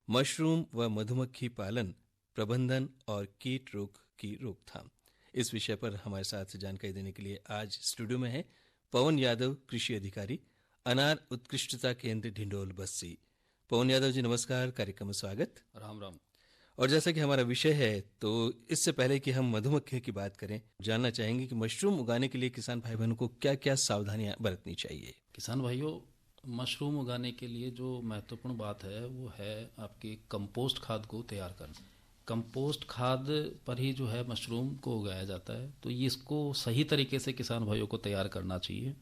Mushroom व मधुमक्खी पालन, प्रबंधन और कीट रोग की रोकथाम। इस विषय पर हमारे साथ जानकारी देने के लिए आज स्टूडियो में है पवन यादव, कृषि अधिकारी, अनार उत्कृष्टता केंद्र ढिंडोल बस्सी। पवन यादव जी नमस्कार, कार्यक्रम में स्वागत। राम राम। और जैसा कि हमारा विषय है, तो इससे पहले कि हम मधुमक्खी की बात करें, जानना चाहेंगे कि मशरूम उगाने के लिए किसान भाई बहनों को क्या क्या सावधानियां बरतनी चाहिए। किसान भाइयों, मशरूम उगाने के लिए जो महत्वपूर्ण बात है वो है आपकी कंपोस्ट खाद को तैयार करना। कंपोस्ट खाद पर ही जो है मशरूम को उगाया जाता है, तो ये इसको सही तरीके से किसान भाइयों को तैयार करना चाहिए।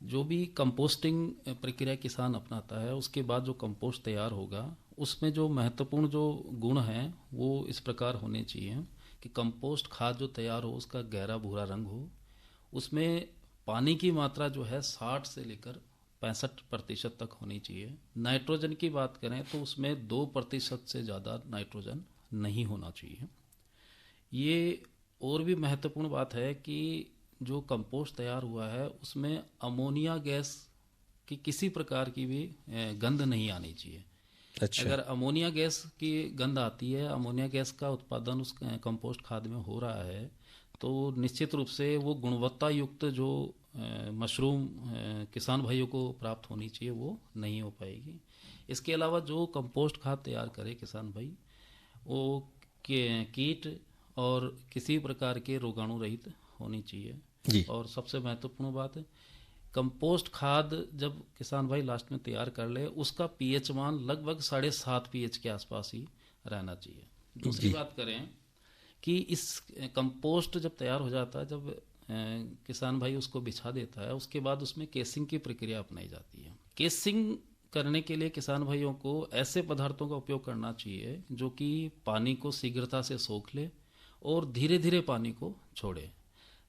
जो भी कंपोस्टिंग प्रक्रिया किसान अपनाता है, उसके बाद जो कंपोस्ट तैयार होगा उसमें जो महत्वपूर्ण जो गुण हैं वो इस प्रकार होने चाहिए कि कंपोस्ट खाद जो तैयार हो उसका गहरा भूरा रंग हो, उसमें पानी की मात्रा जो है 60 से लेकर 65% तक होनी चाहिए। नाइट्रोजन की बात करें तो उसमें 2% से ज़्यादा नाइट्रोजन नहीं होना चाहिए। ये और भी महत्वपूर्ण बात है कि जो कंपोस्ट तैयार हुआ है उसमें अमोनिया गैस की किसी प्रकार की भी गंध नहीं आनी चाहिए। अच्छा। अगर अमोनिया गैस की गंध आती है, अमोनिया गैस का उत्पादन उस कंपोस्ट खाद में हो रहा है, तो निश्चित रूप से वो गुणवत्ता युक्त जो मशरूम किसान भाइयों को प्राप्त होनी चाहिए वो नहीं हो पाएगी। इसके अलावा जो कंपोस्ट खाद तैयार करे किसान भाई, वो कीट और किसी प्रकार के रोगाणु रहित होनी चाहिए जी। और सबसे महत्वपूर्ण बात है, कंपोस्ट खाद जब किसान भाई लास्ट में तैयार कर ले, उसका पीएच मान लगभग 7.5 पीएच के आसपास ही रहना चाहिए। दूसरी बात करें कि इस कंपोस्ट जब तैयार हो जाता है, जब किसान भाई उसको बिछा देता है, उसके बाद उसमें केसिंग की प्रक्रिया अपनाई जाती है। केसिंग करने के लिए किसान भाइयों को ऐसे पदार्थों का उपयोग करना चाहिए जो कि पानी को शीघ्रता से सोख ले और धीरे धीरे पानी को छोड़े।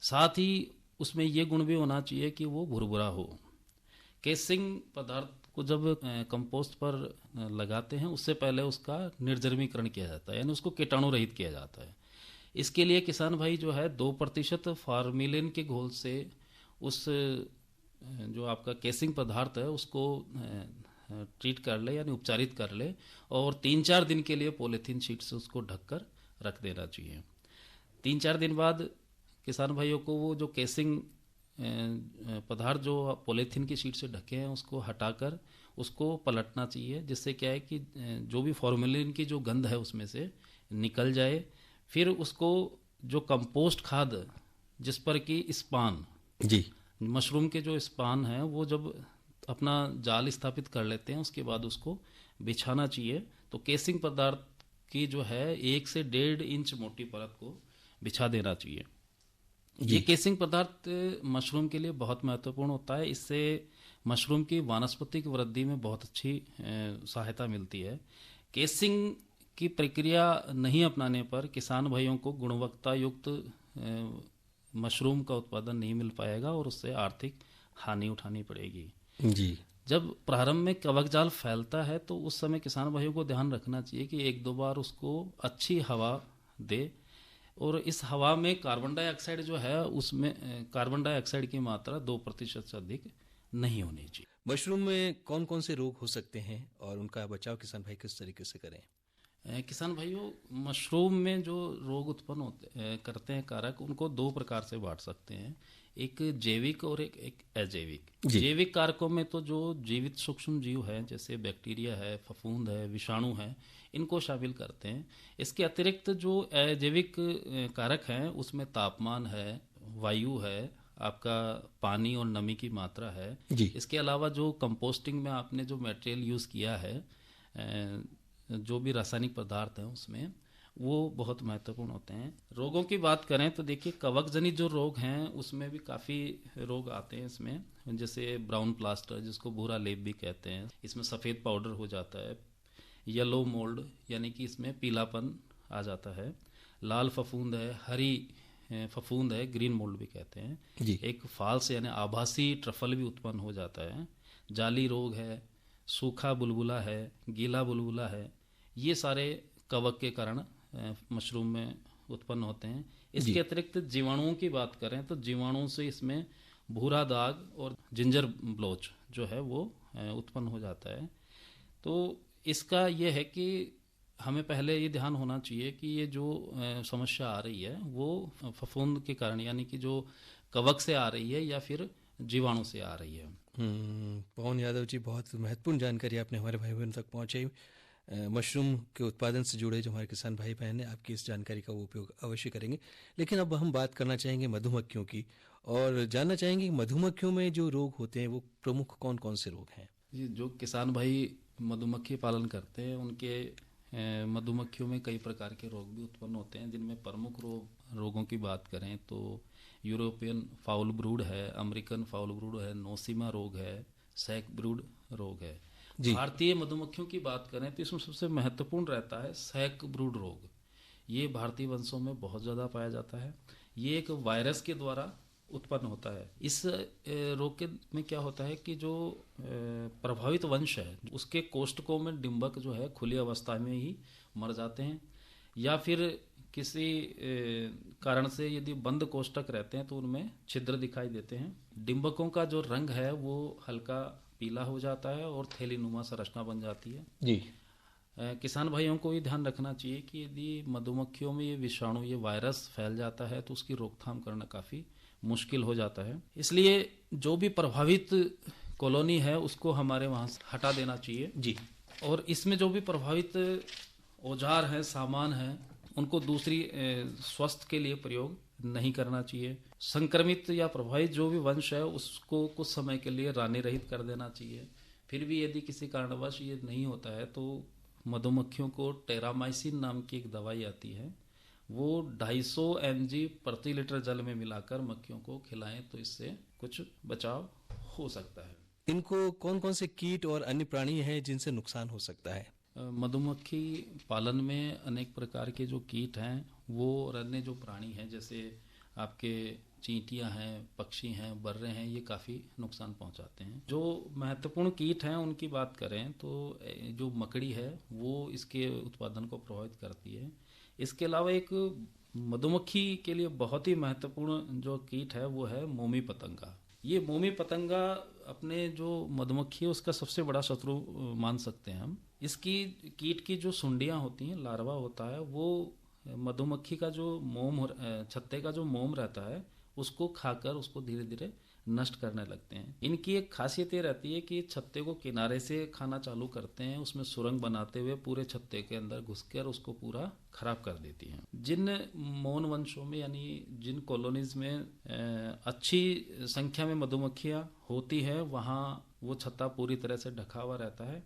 साथ ही उसमें ये गुण भी होना चाहिए कि वो भुरभुरा हो। केसिंग पदार्थ को जब कंपोस्ट पर लगाते हैं उससे पहले उसका निर्जमीकरण किया जाता है, यानी उसको कीटाणु रहित किया जाता है। इसके लिए किसान भाई जो है 2% फार्मिलिन के घोल से उस जो आपका केसिंग पदार्थ है उसको ट्रीट कर ले, यानी उपचारित कर ले, और 3-4 दिन के लिए पॉलीथीन शीट से उसको ढककर रख देना चाहिए। 3-4 दिन बाद किसान भाइयों को वो जो केसिंग पदार्थ जो पॉलीथीन की शीट से ढके हैं उसको हटाकर उसको पलटना चाहिए, जिससे क्या है कि जो भी फॉर्मेलिन की जो गंध है उसमें से निकल जाए। फिर उसको जो कंपोस्ट खाद जिस पर कि स्पान जी, मशरूम के जो स्पान है वो जब अपना जाल स्थापित कर लेते हैं उसके बाद उसको बिछाना चाहिए। तो केसिंग पदार्थ की जो है 1 से 1.5 इंच मोटी परत को बिछा देना चाहिए। ये केसिंग पदार्थ मशरूम के लिए बहुत महत्वपूर्ण होता है। इससे मशरूम की वानस्पतिक वृद्धि में बहुत अच्छी सहायता मिलती है। केसिंग की प्रक्रिया नहीं अपनाने पर किसान भाइयों को गुणवत्ता युक्त मशरूम का उत्पादन नहीं मिल पाएगा और उससे आर्थिक हानि उठानी पड़ेगी। जी। जब प्रारंभ में कवक जाल फैलता है तो उस समय किसान भाइयों को ध्यान रखना चाहिए कि 1-2 बार उसको अच्छी हवा दे, और इस हवा में कार्बन डाइऑक्साइड जो है उसमें कार्बन डाइऑक्साइड की मात्रा 2% से अधिक नहीं होनी चाहिए। मशरूम में कौन कौन से रोग हो सकते हैं और उनका बचाव किसान भाई किस तरीके से करें। किसान भाइयों, मशरूम में जो रोग उत्पन्न करते हैं कारक, उनको 2 प्रकार से बांट सकते हैं, एक जैविक और एक अजैविक। जैविक कारकों में तो जो जीवित सूक्ष्म जीव हैं जैसे बैक्टीरिया है, फफूंद है, विषाणु है, इनको शामिल करते हैं। इसके अतिरिक्त जो अजैविक कारक हैं उसमें तापमान है, वायु है, आपका पानी और नमी की मात्रा है। इसके अलावा जो कंपोस्टिंग में आपने जो मटेरियल यूज़ किया है, जो भी रासायनिक पदार्थ हैं उसमें, वो बहुत महत्वपूर्ण होते हैं। रोगों की बात करें तो देखिए, कवक जनित जो रोग हैं उसमें भी काफ़ी रोग आते हैं इसमें, जैसे ब्राउन प्लास्टर जिसको भूरा लेप भी कहते हैं, इसमें सफ़ेद पाउडर हो जाता है। येलो मोल्ड यानी कि इसमें पीलापन आ जाता है। लाल फफूंद है, हरी फफूंद है, ग्रीन मोल्ड भी कहते हैं। एक फाल्स यानी आभासी ट्रफल भी उत्पन्न हो जाता है। जाली रोग है, सूखा बुलबुला है, गीला बुलबुला है, ये सारे कवक के कारण मशरूम में उत्पन्न होते हैं। इसके अतिरिक्त जीवाणुओं की बात करें तो जीवाणुओं से इसमें भूरा दाग और जिंजर ब्लोच जो है वो उत्पन्न हो जाता है। तो इसका ये है कि हमें पहले ये ध्यान होना चाहिए कि ये जो समस्या आ रही है वो फफूंद के कारण यानी कि जो कवक से आ रही है या फिर जीवाणु से आ रही है। पवन यादव जी, बहुत महत्वपूर्ण जानकारी आपने हमारे भाई बहन तक पहुंचाई। मशरूम के उत्पादन से जुड़े जो हमारे किसान भाई बहन हैं, आपकी इस जानकारी का वो उपयोग अवश्य करेंगे। लेकिन अब हम बात करना चाहेंगे मधुमक्खियों की, और जानना चाहेंगे कि मधुमक्खियों में जो रोग होते हैं वो प्रमुख कौन कौन से रोग हैं। ये जो किसान भाई मधुमक्खी पालन करते हैं उनके मधुमक्खियों में कई प्रकार के रोग भी उत्पन्न होते हैं, जिनमें प्रमुख रोगों की बात करें तो यूरोपियन फाउल ब्रूड है, अमेरिकन फाउल ब्रूड है, नोसिमा रोग है, सैक ब्रूड रोग है। भारतीय मधुमक्खियों की बात करें तो इसमें सबसे महत्वपूर्ण रहता है सैक ब्रूड रोग। ये भारतीय वंशों में बहुत ज़्यादा पाया जाता है। ये एक वायरस के द्वारा उत्पन्न होता है। इस रोग के में क्या होता है कि जो प्रभावित वंश है उसके कोष्ठकों में डिंबक जो है खुली अवस्था में ही मर जाते हैं, या फिर किसी कारण से यदि बंद कोष्ठक रहते हैं तो उनमें छिद्र दिखाई देते हैं। डिंबकों का जो रंग है वो हल्का पीला हो जाता है और थैलीनुमा संरचना बन जाती है जी। किसान भाइयों को ये ध्यान रखना चाहिए कि यदि मधुमक्खियों में ये विषाणु ये वायरस फैल जाता है तो उसकी रोकथाम करना काफ़ी मुश्किल हो जाता है। इसलिए जो भी प्रभावित कॉलोनी है उसको हमारे वहाँ से हटा देना चाहिए जी। और इसमें जो भी प्रभावित औजार हैं, सामान हैं, उनको दूसरी स्वास्थ्य के लिए प्रयोग नहीं करना चाहिए। संक्रमित या प्रभावित जो भी वंश है उसको कुछ समय के लिए रानी रहित कर देना चाहिए। फिर भी यदि किसी कारणवश ये नहीं होता है तो मधुमक्खियों को टेरामाइसिन नाम की एक दवाई आती है, वो 250 mg प्रति लीटर जल में मिलाकर मक्खियों को खिलाएं तो इससे कुछ बचाव हो सकता है। इनको कौन कौन से कीट और अन्य प्राणी हैं जिनसे नुकसान हो सकता है? मधुमक्खी पालन में अनेक प्रकार के जो कीट हैं वो और अन्य जो प्राणी हैं जैसे आपके चींटियां हैं, पक्षी हैं, बर्रे हैं, ये काफ़ी नुकसान पहुंचाते हैं। जो महत्वपूर्ण कीट हैं उनकी बात करें तो जो मकड़ी है वो इसके उत्पादन को प्रभावित करती है। इसके अलावा एक मधुमक्खी के लिए बहुत ही महत्वपूर्ण जो कीट है वो है मोमी पतंगा। ये मोमी पतंगा अपने जो मधुमक्खी है उसका सबसे बड़ा शत्रु मान सकते हैं हम। इसकी कीट की जो सुंडियां होती हैं, लार्वा होता है, वो मधुमक्खी का जो मोम छत्ते का जो मोम रहता है उसको खाकर उसको धीरे धीरे नष्ट करने लगते हैं। इनकी एक खासियत ये रहती है कि छत्ते को किनारे से खाना चालू करते हैं, उसमें सुरंग बनाते हुए पूरे छत्ते के अंदर घुसकर उसको पूरा खराब कर देती हैं। जिन मौन वंशों में यानी जिन कॉलोनीज में अच्छी संख्या में मधुमक्खियाँ होती है वहाँ वो छत्ता पूरी तरह से ढका हुआ रहता है,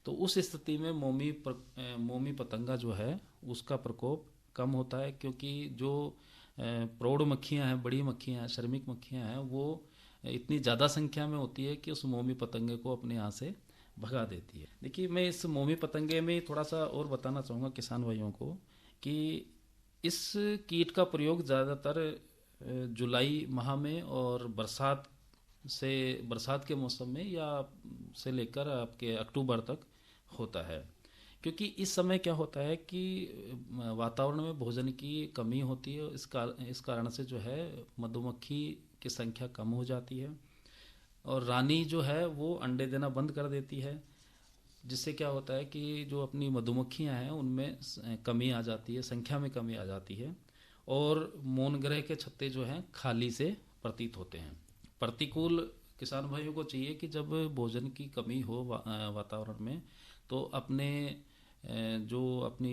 तो उस स्थिति में मोमी पतंगा जो है उसका प्रकोप कम होता है, क्योंकि जो प्रौढ़ मक्खियाँ हैं, बड़ी मक्खियाँ हैं, श्रमिक मक्खियाँ हैं, वो इतनी ज़्यादा संख्या में होती है कि उस मोमी पतंगे को अपने यहाँ से भगा देती है। देखिए, मैं इस मोमी पतंगे में थोड़ा सा और बताना चाहूँगा किसान भाइयों को कि इस कीट का प्रयोग ज़्यादातर जुलाई माह में और बरसात के मौसम में या से लेकर आपके अक्टूबर तक होता है, क्योंकि इस समय क्या होता है कि वातावरण में भोजन की कमी होती है। इस कारण से जो है मधुमक्खी की संख्या कम हो जाती है और रानी जो है वो अंडे देना बंद कर देती है, जिससे क्या होता है कि जो अपनी मधुमक्खियां हैं उनमें कमी आ जाती है, संख्या में कमी आ जाती है और मौन ग्रह के छत्ते जो हैं खाली से प्रतीत होते हैं। प्रतिकूल किसान भाइयों को चाहिए कि जब भोजन की कमी हो वातावरण में तो अपने जो अपनी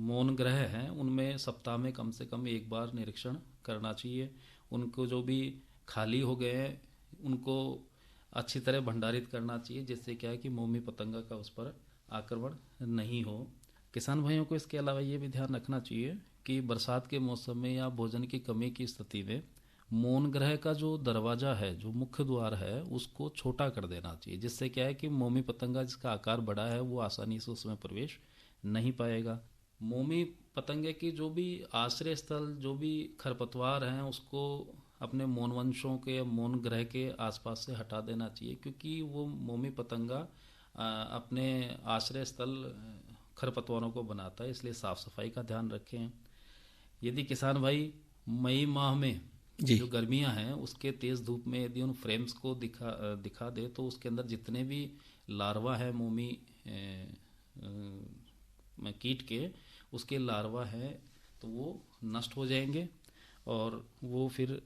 मौन ग्रह हैं उनमें सप्ताह में कम से कम एक बार निरीक्षण करना चाहिए। उनको जो भी खाली हो गए हैं उनको अच्छी तरह भंडारित करना चाहिए, जिससे क्या है कि मोमी पतंगा का उस पर आक्रमण नहीं हो। किसान भाइयों को इसके अलावा ये भी ध्यान रखना चाहिए कि बरसात के मौसम में या भोजन की कमी की स्थिति में मौन ग्रह का जो दरवाज़ा है, जो मुख्य द्वार है, उसको छोटा कर देना चाहिए, जिससे क्या है कि मोमी पतंगा जिसका आकार बड़ा है वो आसानी से उसमें प्रवेश नहीं पाएगा। मोमी पतंगे की जो भी आश्रय स्थल, जो भी खरपतवार हैं, उसको अपने मौन वंशों के मौन ग्रह के आसपास से हटा देना चाहिए, क्योंकि वो मोमी पतंगा अपने आश्रय स्थल खरपतवारों को बनाता है, इसलिए साफ़ सफाई का ध्यान रखें। यदि किसान भाई मई माह में जो गर्मियां हैं उसके तेज़ धूप में यदि उन फ्रेम्स को दिखा दे तो उसके अंदर जितने भी लार्वा है मोमी में कीट के उसके लार्वा है तो वो नष्ट हो जाएंगे और वो फिर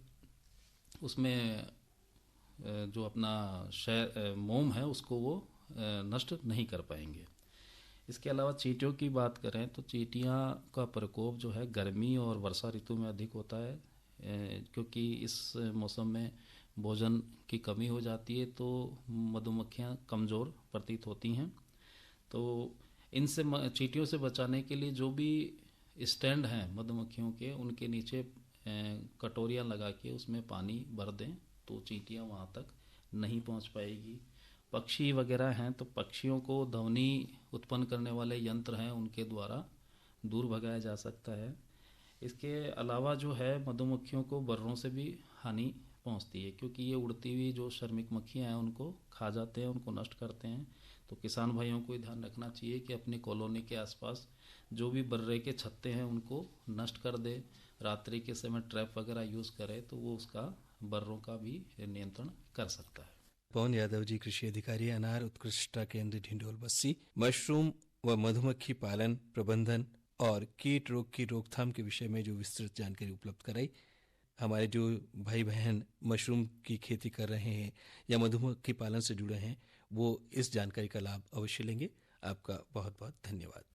उसमें जो अपना मोम है उसको वो नष्ट नहीं कर पाएंगे। इसके अलावा चींटियों की बात करें तो चींटियाँ का प्रकोप जो है गर्मी और वर्षा ऋतु में अधिक होता है, क्योंकि इस मौसम में भोजन की कमी हो जाती है तो मधुमक्खियाँ कमज़ोर प्रतीत होती हैं। तो इनसे चींटियों से बचाने के लिए जो भी स्टैंड हैं मधुमक्खियों के, उनके नीचे कटोरियाँ लगा के उसमें पानी भर दें तो चींटियाँ वहाँ तक नहीं पहुँच पाएगी। पक्षी वगैरह हैं तो पक्षियों को ध्वनि उत्पन्न करने वाले यंत्र हैं उनके द्वारा दूर भगाया जा सकता है। इसके अलावा जो है मधुमक्खियों को बर्रों से भी हानि पहुंचती है, क्योंकि ये उड़ती हुई जो श्रमिक मक्खियाँ हैं उनको खा जाते हैं, उनको नष्ट करते हैं। तो किसान भाइयों को ध्यान रखना चाहिए कि अपनी कॉलोनी के आसपास जो भी बर्रे के छत्ते हैं उनको नष्ट कर दे। रात्रि के समय ट्रैप वगैरह यूज़ करे तो वो उसका बर्रों का भी नियंत्रण कर सकता है। पवन यादव जी, कृषि अधिकारी, अनार उत्कृष्टता केंद्र ढिंडोल बस्सी, मशरूम व मधुमक्खी पालन प्रबंधन और कीट रोग की रोकथाम के विषय में जो विस्तृत जानकारी उपलब्ध कराई। हमारे जो भाई बहन मशरूम की खेती कर रहे हैं या मधुमक्खी पालन से जुड़े हैं वो इस जानकारी का लाभ अवश्य लेंगे। आपका बहुत बहुत धन्यवाद।